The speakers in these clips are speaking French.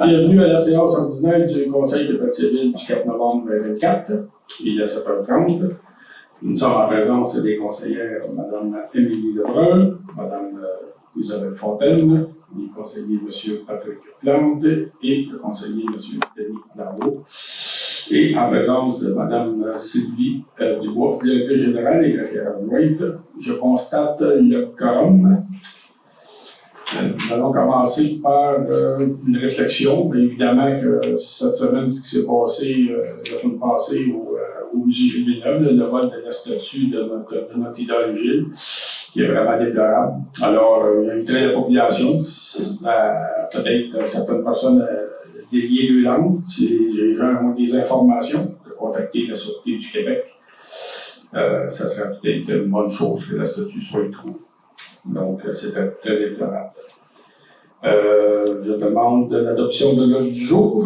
Bienvenue à la séance ordinaire du Conseil de Partie civile du 4 novembre 2024. Il est à 7h30. Nous sommes en présence des conseillères Mme Émilie Lebrun, Mme Isabelle Fontaine, les conseillers M. Patrick Plante et le conseiller M. Denis Darlot. Et en présence de Mme Sylvie Dubois, directrice générale et greffière adjointe. Je constate le quorum. Nous allons commencer par une réflexion. Bien évidemment que cette semaine, ce qui s'est passé la semaine passée au musée Gilles Villeneuve, le vol de la statue de notre idole Gilles, qui est vraiment déplorable. Alors, il y a une très de population. Peut-être certaines personnes déliées deux langues. Si les gens ont des informations, de contacter la Sûreté du Québec. Ça serait peut-être une bonne chose que la statue soit trouvée. Donc, c'était très déplorable. Je demande l'adoption de l'ordre du jour.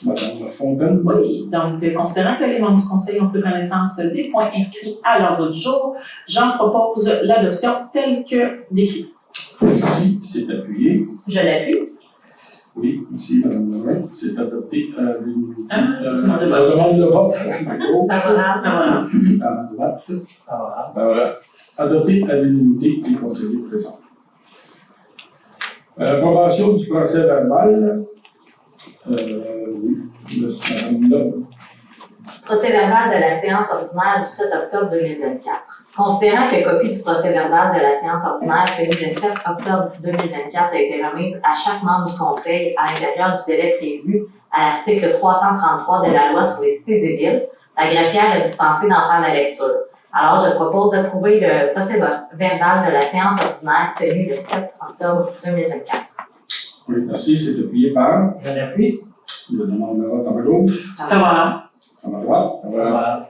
Madame Fontaine. Oui, donc, considérant que les membres du Conseil ont pris connaissance des points inscrits à l'ordre du jour, j'en propose l'adoption telle que décrite. Merci, c'est appuyé. Je l'appuie. Oui, merci, Madame Lebrun. C'est adopté à l'unanimité. Je demande le vote à ma gauche. Favorable. À ma droite. Favorable. Adopté à l'unanimité des conseillers présents. Approbation du procès verbal. Oui, Madame Lebrun. Procès verbal de la séance ordinaire du 7 octobre 2024. Considérant que copie du procès verbal de la séance ordinaire tenue le 7 octobre 2024 a été remise à chaque membre du Conseil à l'intérieur du délai prévu à l'article 333 de la loi sur les cités et villes, la greffière est dispensée d'en faire la lecture. Alors, je propose d'approuver le procès verbal de la séance ordinaire tenue le 7 octobre 2024. Oui, merci. C'est appuyé par. Je l'appuie. Je demande le vote à ma gauche. Favorable. À ma droite. Favorable.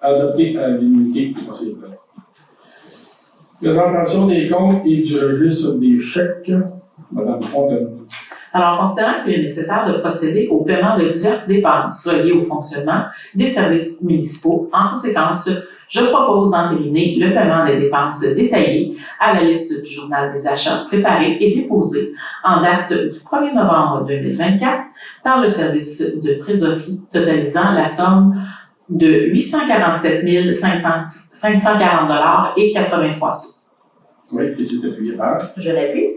Adopté à l'unanimité du conseil présent. Présentation des comptes et du registre des chèques. Madame Fontaine. Alors, considérant qu'il est nécessaire de procéder au paiement de diverses dépenses reliées au fonctionnement des services municipaux, en conséquence, je propose d'entériner le paiement des dépenses détaillées à la liste du journal des achats préparé et déposé en date du 1er novembre 2024 par le service de trésorerie, totalisant la somme de 847 540 et 83 sous. Oui, et c'est appuyé par. Je l'appuie.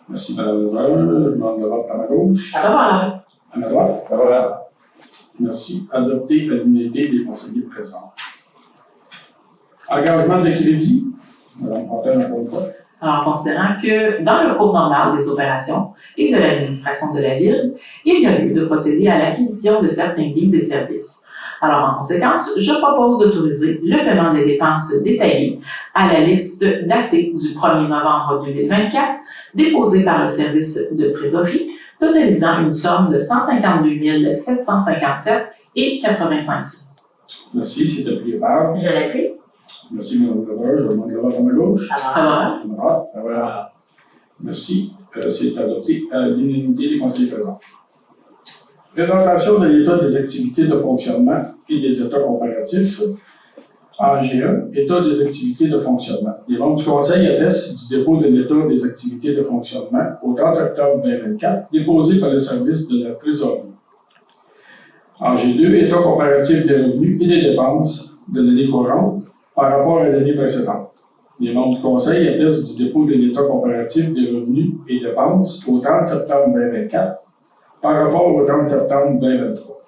Merci, Madame Lebrun. Je demande le vote à ma gauche. Favorable. À ma droite. Favorable. Merci. Adopté à l'unité des conseillers présents. Engagement de crédit. Madame Fontaine, encore une fois. Alors, considérant que dans le cours normal des opérations et de l'administration de la Ville, il y a lieu de procéder à l'acquisition de certains biens et services. Alors, en conséquence, je propose d'autoriser le paiement des dépenses détaillées à la liste datée du 1er novembre 2024, déposée par le service de trésorerie, totalisant une somme de 152 757 et 85 sous. Merci. C'est appuyé par. Je l'appuie. Merci, Mme Lebrun. Je demande le vote à ma gauche. Favorable. À ma droite. Favorable. Merci. C'est adopté à l'unanimité des conseillers présents. Présentation de l'état des activités de fonctionnement et des états comparatifs. AG1, état des activités de fonctionnement. Les membres du Conseil attestent du dépôt de l'état des activités de fonctionnement au 30 octobre 2024, déposé par le service de la trésorerie. AG2, état comparatif des revenus et des dépenses de l'année courante par rapport à l'année précédente. Les membres du Conseil attestent du dépôt de l'état comparatif des revenus et dépenses au 30 septembre 2024 par rapport au 30 septembre 2023.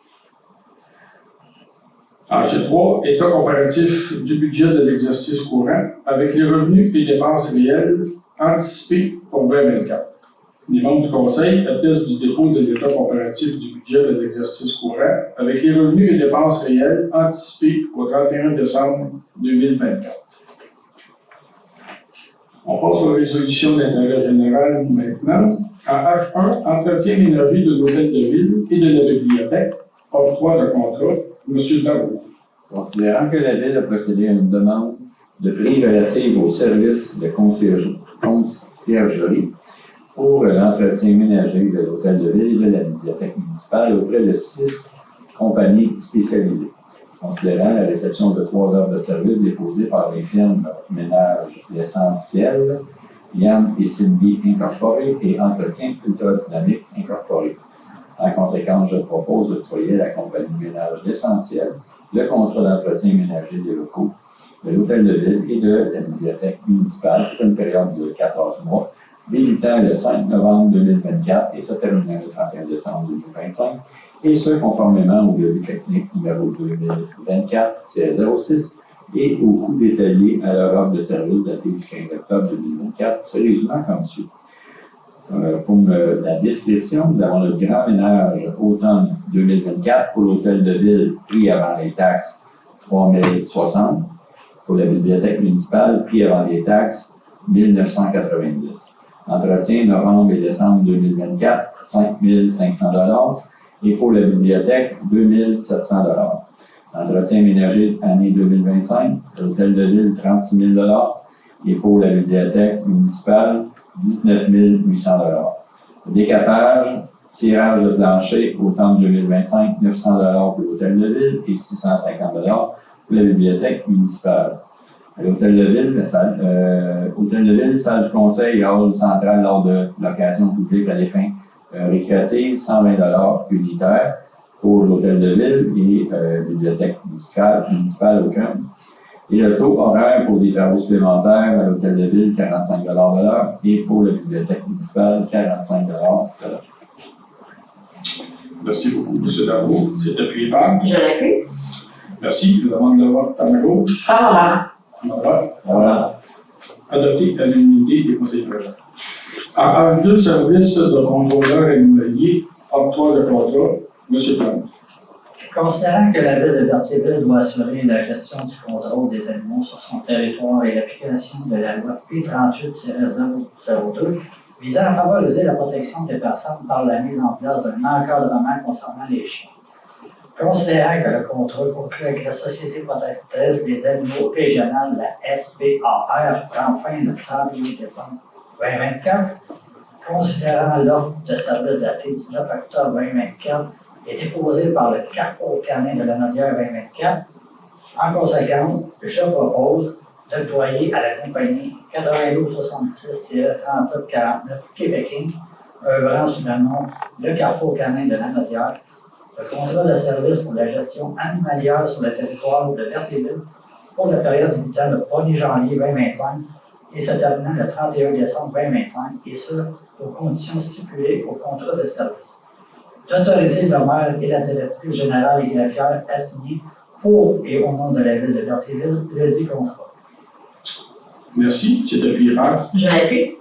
AG3, état comparatif du budget de l'exercice courant avec les revenus et dépenses réels anticipés pour 2024. Les membres du Conseil attestent du dépôt de l'état comparatif du budget de l'exercice courant avec les revenus et dépenses réels anticipés au 31 décembre 2024. On passe aux résolutions d'intérêt général maintenant. En H1, entretien d'énergie de l'hôtel de ville et de la bibliothèque, octroi de contrat, M. Darlot. Considérant que la Ville a procédé à une demande de prix relative au service de conciergerie pour l'entretien ménager de l'hôtel de ville et de la bibliothèque municipale auprès de 6 compagnies spécialisées. Considérant la réception de 3 heures de service déposées par les firmes Ménage L'Essentiel, Yann et Cindy Incorporé et Entretien Ultradynamique Incorporé. En conséquence, je propose d'octroyer à la compagnie Ménage L'Essentiel le contrat d'entretien ménager des locaux de l'Hôtel de Ville et de la Bibliothèque municipale pour une période de 14 mois, débutant le 5 novembre 2024 et se terminant le 31 décembre 2025, et ce, conformément au devis technique numéro 2024-06 et au coût détaillé à leur offre de service datée du 15 octobre 2024, se résumant comme suit. Pour la description, nous avons le grand ménage automne 2024 pour l'Hôtel de Ville, prix avant les taxes, 3 060. Pour la bibliothèque municipale, prix avant les taxes, 1 990. Entretien novembre et décembre 2024, 5 500 $. Et pour la bibliothèque, 2 700 $. Entretien ménager année 2025, l'Hôtel de Ville, 36 000 $. Et pour la bibliothèque municipale, 19 800 $. Décapage, tirage de plancher, automne 2025, 900 $ pour l'Hôtel de Ville et 650 $ pour la bibliothèque municipale. À l'Hôtel de Ville, salle du conseil et hall central lors de l'occasion publique à des fins récréatives, 120 $ unitaires pour l'Hôtel de Ville et bibliothèque municipale aucun. Et le taux horaire pour des travaux supplémentaires à l'Hôtel de Ville, 45 $ de l'heure, et pour la bibliothèque municipale, 45 $ de l'heure. Merci beaucoup, M. Darboux. C'est appuyé par. Je l'appuie. Merci. Je demande de vote à ma gauche. Favorable. Voilà. Adopté à l'unanimité des conseillers présents. En H2, service de contrôleur animalier, octroi de contrat, M. Plante. Considérant que la ville de Berthierville doit assurer la gestion du contrôle des animaux sur son territoire et l'application de la loi P38-002 visant à favoriser la protection des personnes par la mise en place d'un encadrement concernant les chiens. Considérant que le contrat conclu avec la Société protectrice des animaux régionale, la SPAR, prend fin le 31 décembre 2024, considérant l'offre de service datée du 9 octobre 2024 est déposée par le Carrefour canin de la Nodière 2024, en conséquence, je propose d'octroyer à la compagnie 9266-3749 Québécois, œuvrant sous le nom de Carrefour canin de la Nodière, le contrat de service pour la gestion animalière sur le territoire de Berthierville pour la période débutant le 1er janvier 2025 et se terminant le 31 décembre 2025, et ce, aux conditions stipulées au contrat de service. D'autoriser le maire et la directrice générale et greffière à signer pour et au nom de la ville de Berthierville le dit contrat. Merci. C'est appuyé par. Je l'appuie.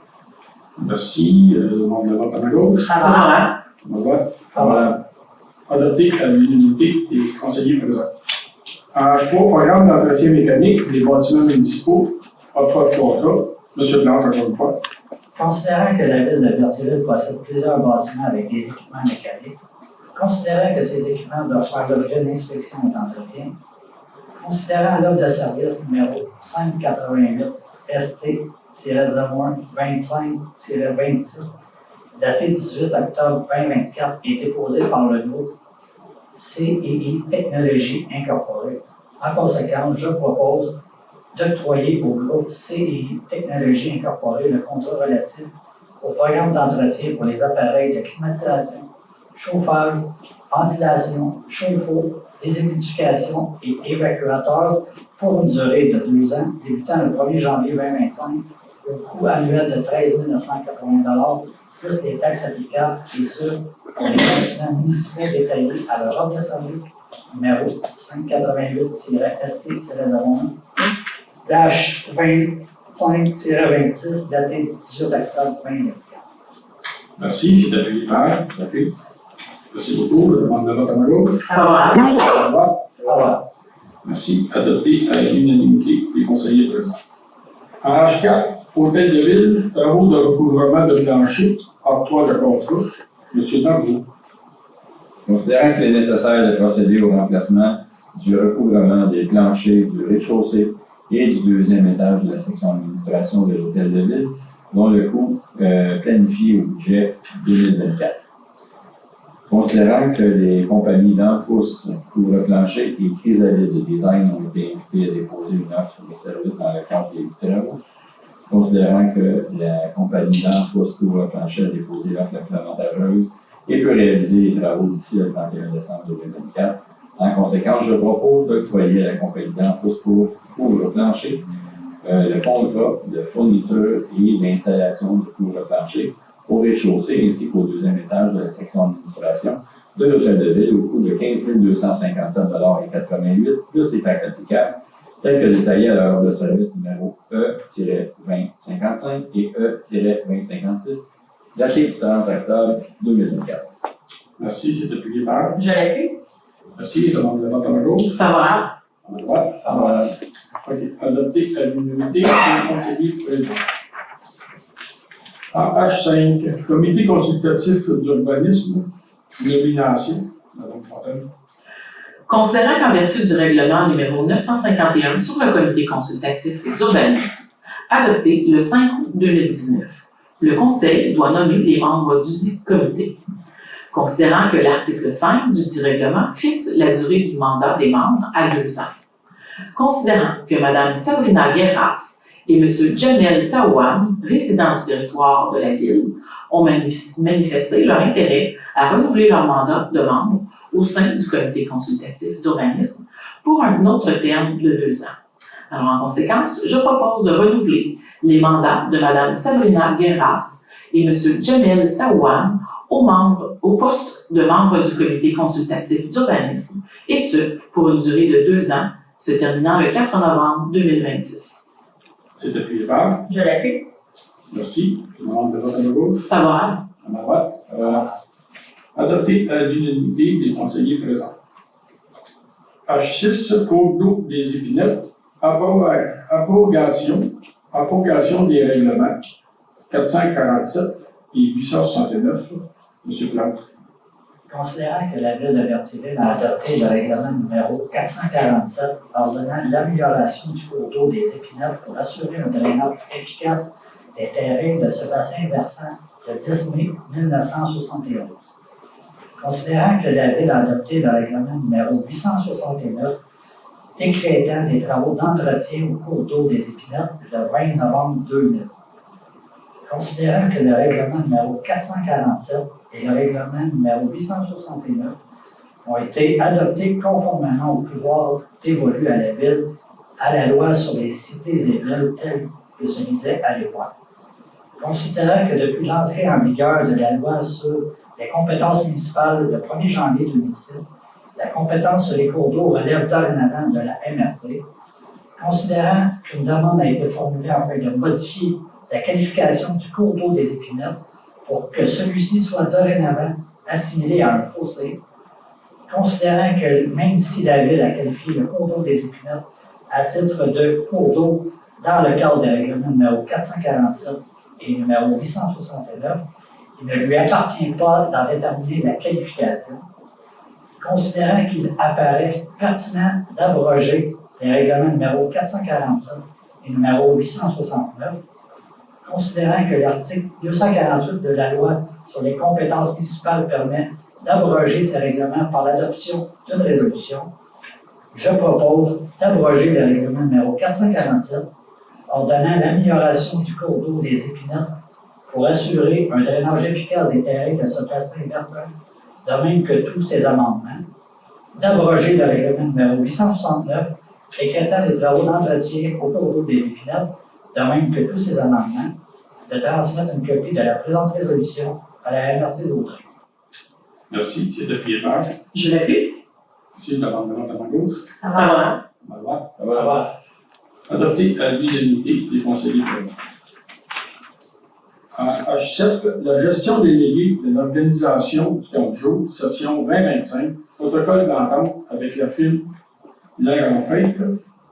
Merci. Je demande de vote à ma gauche. Favorable. Voilà. Adopté à l'unanimité des conseillers présents. En H3, programme d'entretien mécanique des bâtiments municipaux, octroi de contrat, M. Plante, encore une fois. Considérant que la ville de Berthierville possède plusieurs bâtiments avec des équipements mécaniques, considérant que ces équipements doivent faire l'objet d'inspection et d'entretien, considérant l'offre de service numéro 588 ST-01-25-26, datée 18 octobre 2024 et déposée par le groupe CEI Technologies Incorporée. En conséquence, je propose d'octroyer au groupe CEI Technologies Incorporée le contrat relatif au programme d'entretien pour les appareils de climatisation, chauffage, ventilation, chauffe-eau, déshumidification et évacuateur pour une durée de 2 ans, débutant le 1er janvier 2025, au coût annuel de 13 980 $, plus les taxes applicables, et ce, pour les bâtiments municipaux détaillés à leur offre de service numéro 588-ST-01-25-26, daté 18 octobre 2024. Merci. C'est appuyé par. Appuyé. Merci beaucoup. Je demande de vote à ma gauche. Favorable. Merci. Adopté à l'unanimité des conseillers présents. En H4, Hôtel de Ville, travaux de recouvrement de plancher, octroi de contrat, M. Darboux. Considérant qu'il est nécessaire de procéder au remplacement du recouvrement des planchers du rez-de-chaussée et du 2e étage de la section administration de l'Hôtel de Ville, dont le coût planifié au budget 2024. Considérant que les compagnies d'Enfousse, Couvre-Plancher et Chrysalide Design ont été invitées à déposer une offre de service dans le cadre des travaux, considérant que la compagnie d'Enfousse, Couvre-Plancher a déposé l'offre la plus avantageuse et peut réaliser les travaux d'ici le 31 décembre 2024. En conséquence, je propose d'octroyer à la compagnie d'Enfos pour le plancher le contrat de fourniture et d'installation de couvre-plancher au rez-de-chaussée ainsi qu'au deuxième étage de la section d'administration de l'Hôtel de Ville au coût de 15 257,88 $ plus les taxes applicables, tel que détaillé à l'heure de service numéro E-2055 et E-2056, daté du 30 octobre 2024. Merci, c'est appuyé par. Je l'appuie. Merci, demande de vote à ma gauche. Favorable. À ma droite. Favorable. OK. Adopté à l'unanimité des conseillers présents. En H5, Comité consultatif d'urbanisme, nomination. Madame Fontaine. Considérant qu'en vertu du règlement numéro 951 sur le comité consultatif d'urbanisme, adopté le 5 août 2019, le Conseil doit nommer les membres du dit comité. Considérant que l'article 5 du dit règlement fixe la durée du mandat des membres à 2 ans. Considérant que Mme Sabrina Guerras et M. Jamel Saouane, résidents du territoire de la Ville, ont manifesté leur intérêt à renouveler leur mandat de membre au sein du comité consultatif d'urbanisme pour un autre terme de 2 ans. Alors, en conséquence, je propose de renouveler les mandats de Mme Sabrina Guerras et M. Jamel Saouane au poste de membre du comité consultatif d'urbanisme, et ce, pour une durée de 2 ans, se terminant le 4 novembre 2026. C'est appuyé par. Je l'appuie. Merci. Demande de vote à ma gauche. Favorable. À ma droite. Adopté à l'unanimité des conseillers présents. H6, Code d'eau des épinettes, abrogation des règlements 447 et 869. M. Plante. Considérant que la Ville de Berthierville a adopté le règlement numéro 447 ordonnant l'amélioration du cours d'eau des épinettes pour assurer un drainage efficace des terrains de ce bassin versant le 10 mai 1971. Considérant que la Ville a adopté le règlement numéro 869 décrétant des travaux d'entretien au cours d'eau des épinettes le 20 novembre 2000. Considérant que le règlement numéro 447 et le règlement numéro 869 ont été adoptés conformément au pouvoir dévolu à la Ville à la loi sur les cités et villes telle que se disait à l'époque. Considérant que depuis l'entrée en vigueur de la loi sur les compétences municipales le 1er janvier 2006, la compétence sur les cours d'eau relève dorénavant de la MRC, considérant qu'une demande a été formulée afin de modifier la qualification du cours d'eau des épinettes pour que celui-ci soit dorénavant assimilé à un fossé, considérant que même si la Ville a qualifié le cours d'eau des épinettes à titre de cours d'eau dans le cadre des règlements numéro 447 et numéro 869, il ne lui appartient pas d'en déterminer la qualification, considérant qu'il apparaît pertinent d'abroger les règlements numéro 447 et numéro 869, considérant que l'article 248 de la loi sur les compétences municipales permet d'abroger ces règlements par l'adoption d'une résolution, je propose d'abroger le règlement numéro 447 ordonnant l'amélioration du cours d'eau des épinettes pour assurer un drainage efficace des terrains de ce bassin versant, de même que tous ces amendements, d'abroger le règlement numéro 869 décrétant les travaux d'entretien au cours d'eau des épinettes, de même que tous ces amendements, de transmettre une copie de la présente résolution à la MRC d'Auteuil. Merci. C'est appuyé par. Je l'appuie. Merci. Demande de vote à ma gauche. Favorable. À ma droite. Favorable. Adopté à l'unanimité des conseillers présents. En H7, la gestion déléguée de l'organisation du 15 jours, session 2025, protocole d'entente avec la firme L'Air en Fête,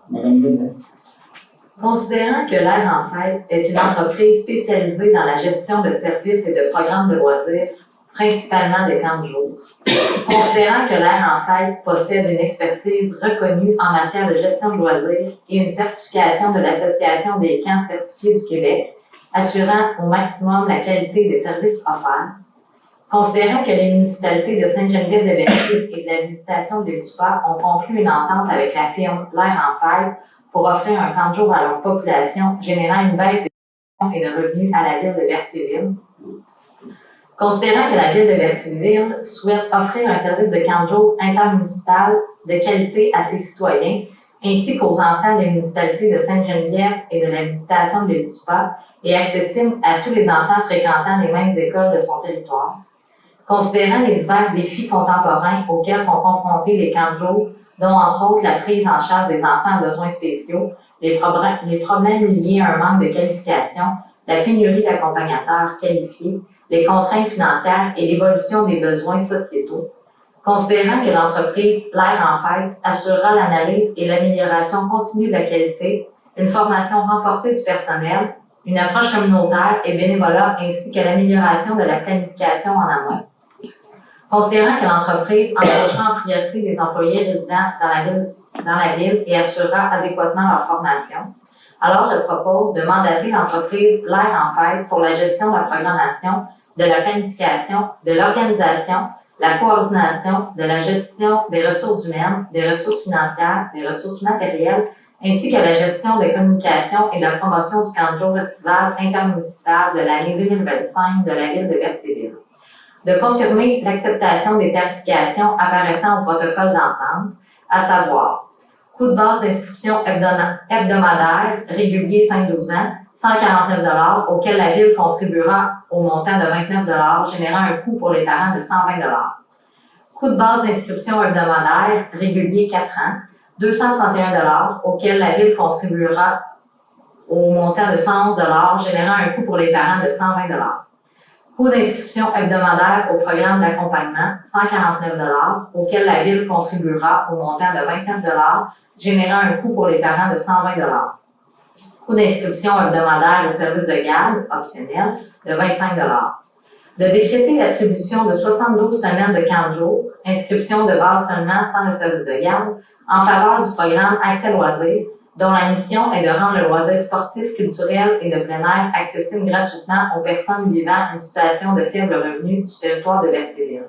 Mme Lebrun. Considérant que l'Air en Fête est une entreprise spécialisée dans la gestion de services et de programmes de loisirs, principalement des camps de jour. Considérant que l'Air en Fête possède une expertise reconnue en matière de gestion de loisirs et une certification de l'Association des camps certifiés du Québec, assurant au maximum la qualité des services offerts. Considérant que les municipalités de Sainte-Geneviève-de-Berthier et de la Visitation de l'Étuport ont conclu une entente avec la firme L'Air en Fête pour offrir un camp de jour à leur population, générant une baisse des et de revenus à la ville de Berthierville. Considérant que la Ville de Berthierville souhaite offrir un service de camp de jour intermunicipal de qualité à ses citoyens, ainsi qu'aux enfants des municipalités de Sainte-Geneviève et de la Visitation de l'île du Pas, et accessible à tous les enfants fréquentant les mêmes écoles de son territoire. Considérant les divers défis contemporains auxquels sont confrontés les camps de jour, dont entre autres la prise en charge des enfants à besoins spéciaux, les problèmes liés à un manque de qualification, la pénurie d'accompagnateurs qualifiés, les contraintes financières et l'évolution des besoins sociétaux, considérant que l'entreprise L'Air en Fête assurera l'analyse et l'amélioration continue de la qualité, une formation renforcée du personnel, une approche communautaire et bénévolat ainsi que l'amélioration de la planification en amont. Considérant que l'entreprise embauchera en priorité des employés résidents dans la ville et assurera adéquatement leur formation, alors je propose de mandater l'entreprise L'Air en Fête pour la gestion de la programmation, de la planification, de l'organisation, la coordination, de la gestion des ressources humaines, des ressources financières, des ressources matérielles, ainsi que la gestion des communications et de la promotion du camp de jour estival intermunicipal de l'année 2025 de la Ville de Berthierville. De confirmer l'acceptation des tarifications apparaissant au protocole d'entente, à savoir coût de base d'inscription hebdomadaire régulier 5-12 ans, 149 $, auquel la Ville contribuera au montant de 29 $, générant un coût pour les parents de 120 $. Coût de base d'inscription hebdomadaire régulier 4 ans, 231 $, auquel la Ville contribuera au montant de 111 $, générant un coût pour les parents de 120 $. Coût d'inscription hebdomadaire au programme d'accompagnement, 149 $, auquel la Ville contribuera au montant de 29 $, générant un coût pour les parents de 120 $. Coût d'inscription hebdomadaire au service de garde, optionnel, de 25 $. De décréter l'attribution de 72 semaines de camp de jour, inscription de base seulement sans le service de garde, en faveur du programme Accès Loisirs, dont la mission est de rendre le loisir sportif, culturel et de plein air accessible gratuitement aux personnes vivant une situation de faible revenu du territoire de Berthierville.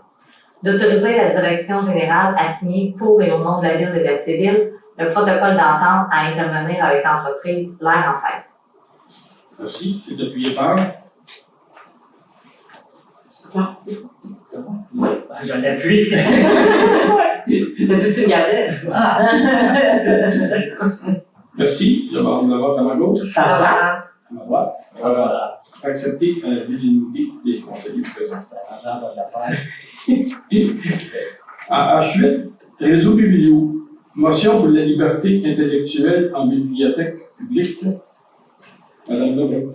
D'autoriser la direction générale à signer pour et au nom de la Ville de Berthierville le protocole d'entente à intervenir avec l'entreprise L'Air en Fête. Merci. C'est appuyé par. Je l'appuie. T'as dit que tu regardais? Merci. Je vais rendre le vote à ma gauche. Ça va? À ma droite. Voilà. Accepter l'unanimité des conseillers présents. H8, réseau biblio. Motion pour la liberté intellectuelle en bibliothèque publique. Madame Lebrun.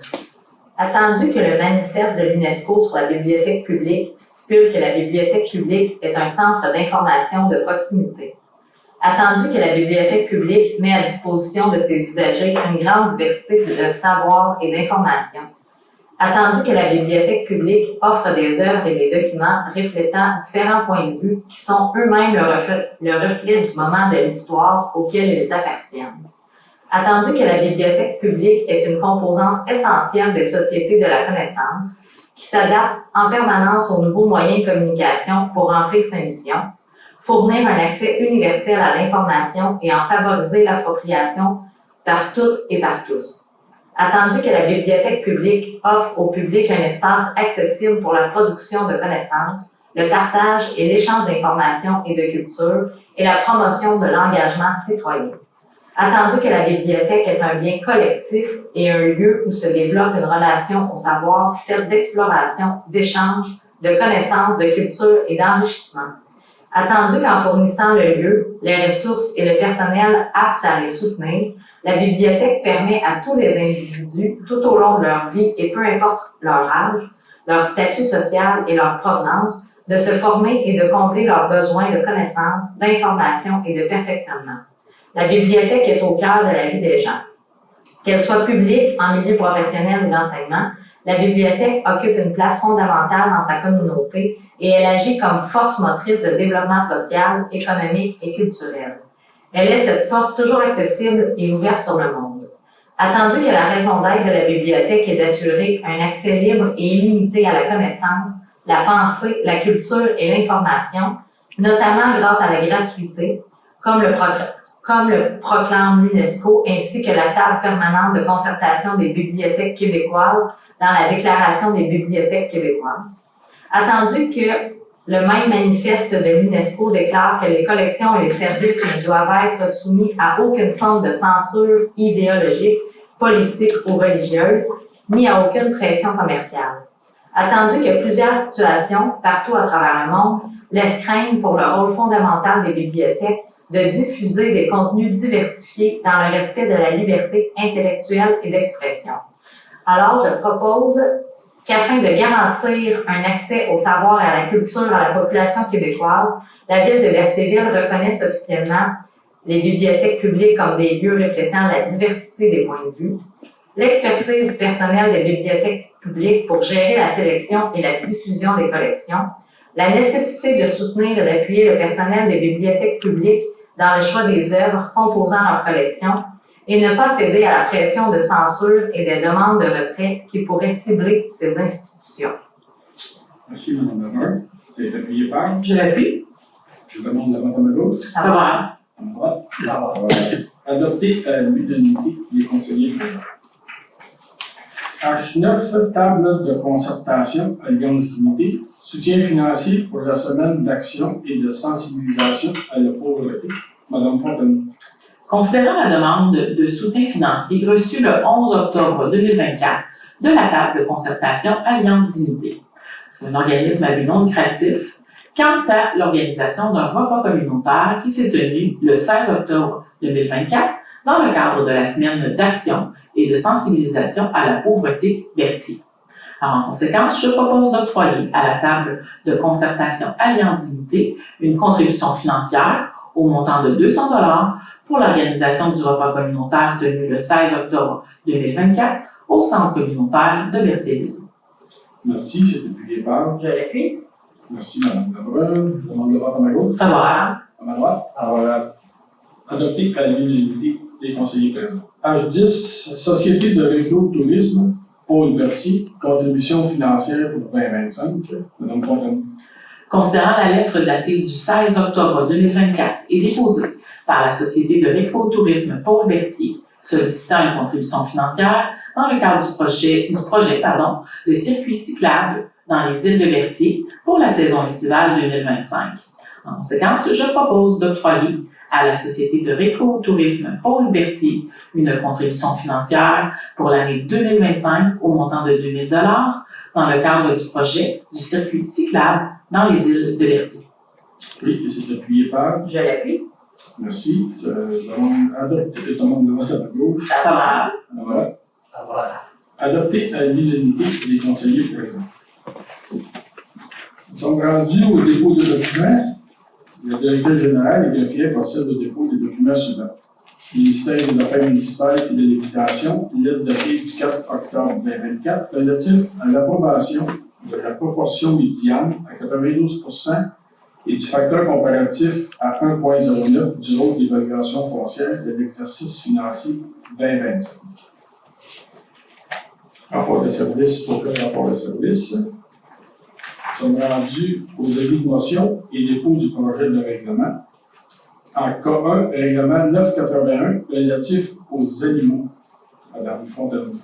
Attendu que le manifeste de l'UNESCO sur la bibliothèque publique stipule que la bibliothèque publique est un centre d'information de proximité. Attendu que la bibliothèque publique met à disposition de ses usagers une grande diversité de savoirs et d'informations. Attendu que la bibliothèque publique offre des œuvres et des documents reflétant différents points de vue qui sont eux-mêmes le reflet du moment de l'histoire auquel ils appartiennent. Attendu que la bibliothèque publique est une composante essentielle des sociétés de la connaissance qui s'adapte en permanence aux nouveaux moyens de communication pour remplir sa mission, fournir un accès universel à l'information et en favoriser l'appropriation par toutes et par tous. Attendu que la bibliothèque publique offre au public un espace accessible pour la production de connaissances, le partage et l'échange d'informations et de culture et la promotion de l'engagement citoyen. Attendu que la bibliothèque est un bien collectif et un lieu où se développe une relation au savoir faite d'exploration, d'échange, de connaissances, de culture et d'enrichissement. Attendu qu'en fournissant le lieu, les ressources et le personnel aptes à les soutenir, la bibliothèque permet à tous les individus, tout au long de leur vie et peu importe leur âge, leur statut social et leur provenance, de se former et de combler leurs besoins de connaissances, d'information et de perfectionnement. La bibliothèque est au cœur de la vie des gens. Qu'elle soit publique, en milieu professionnel ou d'enseignement, la bibliothèque occupe une place fondamentale dans sa communauté et elle agit comme force motrice de développement social, économique et culturel. Elle est cette porte toujours accessible et ouverte sur le monde. Attendu que la raison d'être de la bibliothèque est d'assurer un accès libre et illimité à la connaissance, la pensée, la culture et l'information, notamment grâce à la gratuité, comme le proclame l'UNESCO, ainsi que la table permanente de concertation des bibliothèques québécoises dans la Déclaration des bibliothèques québécoises. Attendu que le même manifeste de l'UNESCO déclare que les collections et les services ne doivent être soumis à aucune forme de censure idéologique, politique ou religieuse, ni à aucune pression commerciale. Attendu que plusieurs situations, partout à travers le monde, laissent craindre pour le rôle fondamental des bibliothèques de diffuser des contenus diversifiés dans le respect de la liberté intellectuelle et d'expression. Alors, je propose qu'afin de garantir un accès au savoir et à la culture à la population québécoise, la Ville de Berthierville reconnaisse officiellement les bibliothèques publiques comme des lieux reflétant la diversité des points de vue, l'expertise du personnel des bibliothèques publiques pour gérer la sélection et la diffusion des collections, la nécessité de soutenir et d'appuyer le personnel des bibliothèques publiques dans le choix des œuvres composant leur collection et ne pas céder à la pression de censure et des demandes de retrait qui pourraient cibler ces institutions. Merci, Mme Lemeur. C'est appuyé par. Je l'appuie. Je demande la vote à ma gauche. Favorable. À ma droite. Adopté à l'unanimité des conseillers présents. H9, table de concertation, Alliance d'unité, soutien financier pour la semaine d'action et de sensibilisation à la pauvreté. Madame Fontaine. Considérant la demande de soutien financier reçue le 11 octobre 2024 de la table de concertation Alliance d'unité. C'est un organisme à but non lucratif quant à l'organisation d'un repas communautaire qui s'est tenu le 16 octobre 2024 dans le cadre de la semaine d'action et de sensibilisation à la pauvreté Berthier. Alors, en conséquence, je propose d'octroyer à la table de concertation Alliance d'unité une contribution financière au montant de 200 $ pour l'organisation du repas communautaire tenu le 16 octobre 2024 au centre communautaire de Berthierville. Merci, c'est appuyé par. Je l'appuie. Merci, Mme Lebrun. Je demande le vote à ma gauche. Favorable. À ma droite. Favorable. Adopté à l'unanimité des conseillers présents. H10, Société de récréo-tourisme, Paul Berthier, contribution financière pour 2025. Mme Fontaine. Considérant la lettre datée du 16 octobre 2024 et déposée par la Société de récréo-tourisme Paul Berthier, sollicitant une contribution financière dans le cadre du projet de circuit cyclable dans les îles de Berthier pour la saison estivale 2025. En conséquence, je propose d'octroyer à la Société de récréo-tourisme Paul Berthier une contribution financière pour l'année 2025 au montant de 2 000 $ dans le cadre du projet du circuit cyclable dans les îles de Berthier. Oui, et c'est appuyé par. Je l'appuie. Merci. Je demande le vote à ma gauche. Favorable. À ma droite. Voilà. Adopté à l'unanimité des conseillers présents. Nous sommes rendus au dépôt de documents. Le directeur général et greffier procède au dépôt des documents suivants. Ministère des Affaires municipales et de l'Habitation, lettre datée du 4 octobre 2024, relative à l'approbation de la proportion médiane à 92% et du facteur comparatif à 1,09 du rôle d'évaluation foncière de l'exercice financier 2025. Rapport de service pour le rapport de service. Nous sommes rendus aux avis de motion et dépôt du projet de règlement. En K1, règlement 981 relatif aux animaux. Madame Fontaine.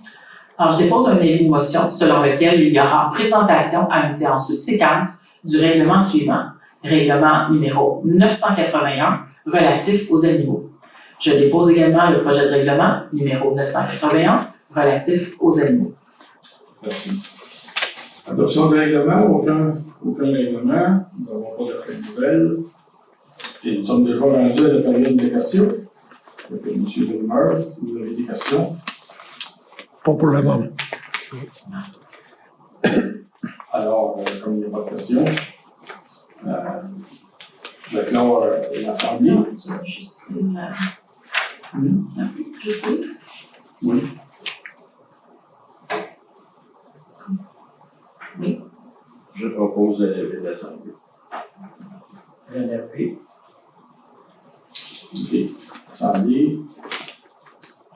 Alors, je dépose un avis de motion selon lequel il y aura présentation à une séance subséquente du règlement suivant, règlement numéro 981 relatif aux animaux. Je dépose également le projet de règlement numéro 981 relatif aux animaux. Merci. Adoption de règlement, aucun règlement. Nous n'avons pas de frais de nouvelles. Et nous sommes déjà rendus à la période des questions. M. Villemeur, si vous avez des questions. Pas pour le moment. Alors, comme il n'y a pas de questions, je vais clore l'Assemblée. Juste lire. Oui. Oui. Je propose de lever l'Assemblée. Je l'appuie. OK. Assemblée.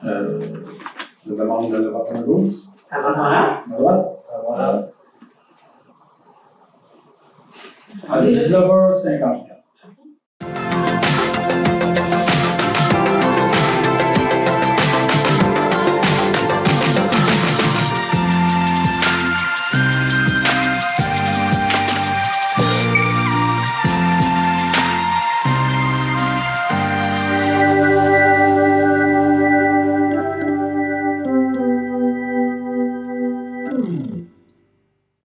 Je demande le vote à gauche. Favorable. À droite. Voilà. À 19h54.